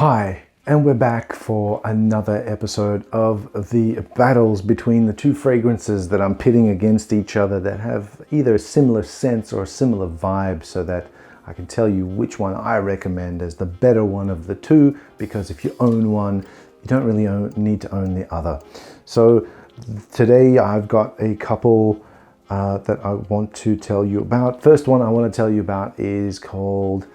Hi, and we're back for another episode of the battles between the two fragrances that I'm pitting against each other that have either a similar sense or a similar vibe, so that I can tell you which one I recommend as the better one of the two, because if you own one, you don't really need to own the other. So today I've got a couple that I want to tell you about. First one I want to tell you about is called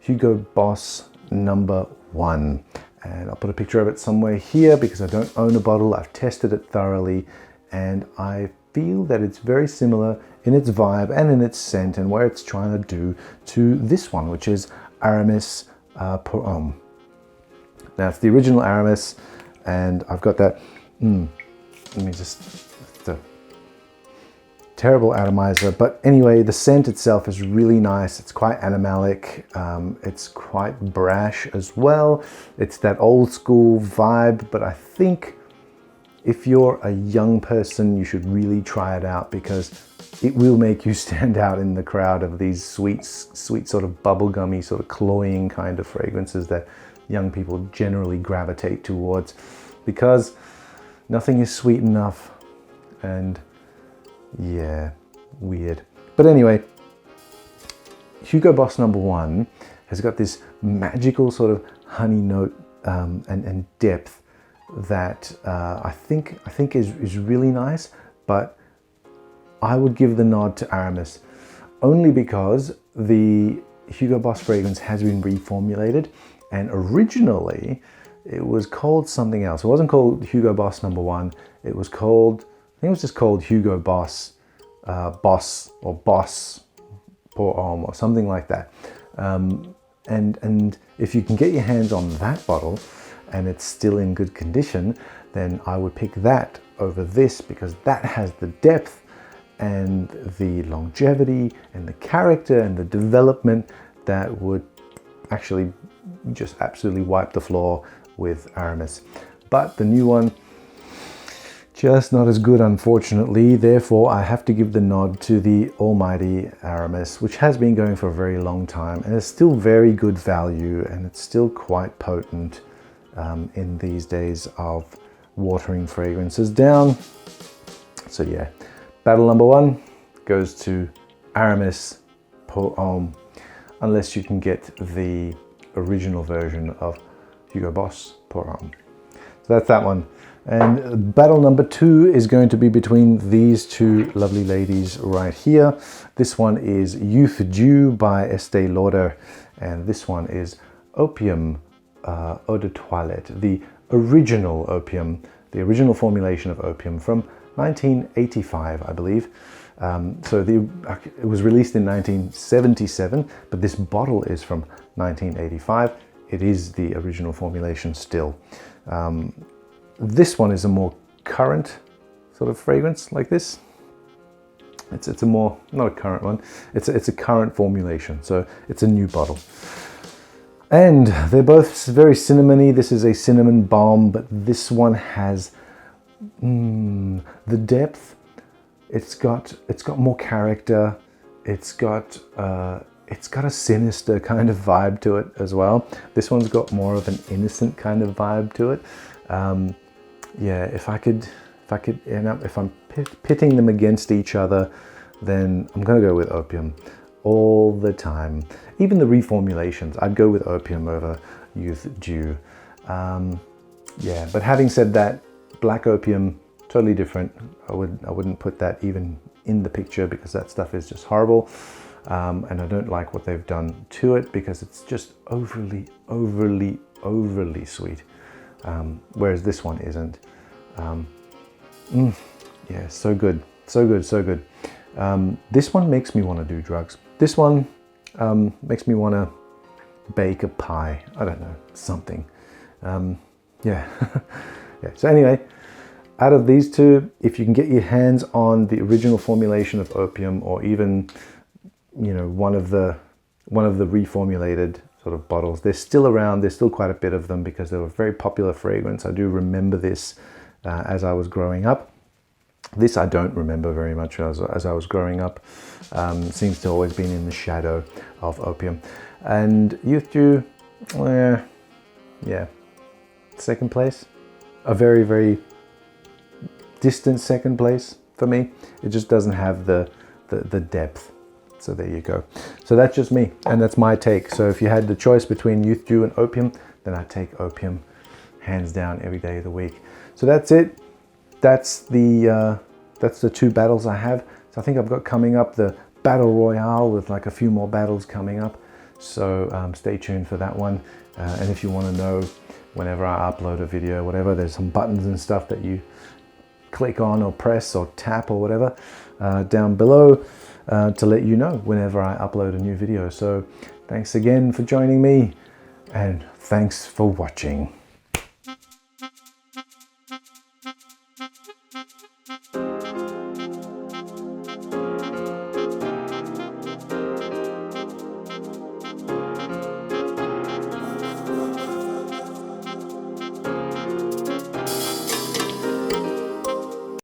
Hugo Boss No1, and I'll put a picture of it somewhere here because I don't own a bottle. I've tested it thoroughly and I feel that it's very similar in its vibe and in its scent and where it's trying to do to this one, which is Aramis pour Homme. Now it's the original Aramis, and I've got that, let me just, the terrible atomizer, but anyway, the scent itself is really nice. It's quite animalic, it's quite brash as well. It's that old school vibe, but I think if you're a young person, you should really try it out because it will make you stand out in the crowd of these sweet sort of bubblegummy, sort of cloying kind of fragrances that young people generally gravitate towards, because nothing is sweet enough. And yeah, weird. But anyway, Hugo Boss No1 has got this magical sort of honey note and depth that I think is really nice, but I would give the nod to Aramis only because the Hugo Boss fragrance has been reformulated, and originally it was called something else. It wasn't called Hugo Boss No1. It was called, I think it was just called Hugo Boss Boss pour Homme or something like that. And if you can get your hands on that bottle and it's still in good condition, then I would pick that over this, because that has the depth and the longevity and the character and the development that would actually just absolutely wipe the floor with Aramis. But the new one, just not as good, unfortunately. Therefore, I have to give the nod to the almighty Aramis, which has been going for a very long time and is still very good value, and it's still quite potent in these days of watering fragrances down. So yeah, battle number one goes to Aramis pour Homme, unless you can get the original version of Hugo Boss pour Homme. So that's that one. And battle number two is going to be between these two lovely ladies right here. This one is Youth Dew by Estee Lauder, and this one is Opium Eau de Toilette, the original Opium, the original formulation of Opium from 1985, I believe. So it was released in 1977, but this bottle is from 1985. It is the original formulation still. This one is a more current sort of fragrance like this. It's a more, not a current one, it's a current formulation, so it's a new bottle. And they're both very cinnamony. This is a cinnamon balm, but this one has the depth. It's got more character. It's got a sinister kind of vibe to it as well. This one's got more of an innocent kind of vibe to it. Yeah, if I'm pitting them against each other, then I'm gonna go with Opium all the time. Even the reformulations, I'd go with Opium over Youth Dew. Yeah, but having said that, Black Opium, totally different. I wouldn't put that even in the picture because that stuff is just horrible. And I don't like what they've done to it because it's just overly sweet. Whereas this one isn't. Yeah, so good. This one makes me want to do drugs. This one makes me want to bake a pie. I don't know, something. Yeah. Yeah. So anyway, out of these two, if you can get your hands on the original formulation of Opium, or even, you know, one of the reformulated sort of bottles, they're still around. There's still quite a bit of them because they were a very popular fragrance. I do remember this as I was growing up. This I don't remember very much as I was growing up. Seems to always been in the shadow of Opium. And Youth Dew, yeah, second place. A very, very distant second place for me. It just doesn't have the depth. So there you go. So that's just me, and that's my take. So if you had the choice between Youth Dew and Opium, then I'd take Opium hands down every day of the week. So that's it. That's the 2 battles I have. So I think I've got coming up the Battle Royale with like a few more battles coming up. So stay tuned for that one. And if you want to know whenever I upload a video, whatever, there's some buttons and stuff that you click on or press or tap or whatever down below to let you know whenever I upload a new video. So thanks again for joining me, and thanks for watching.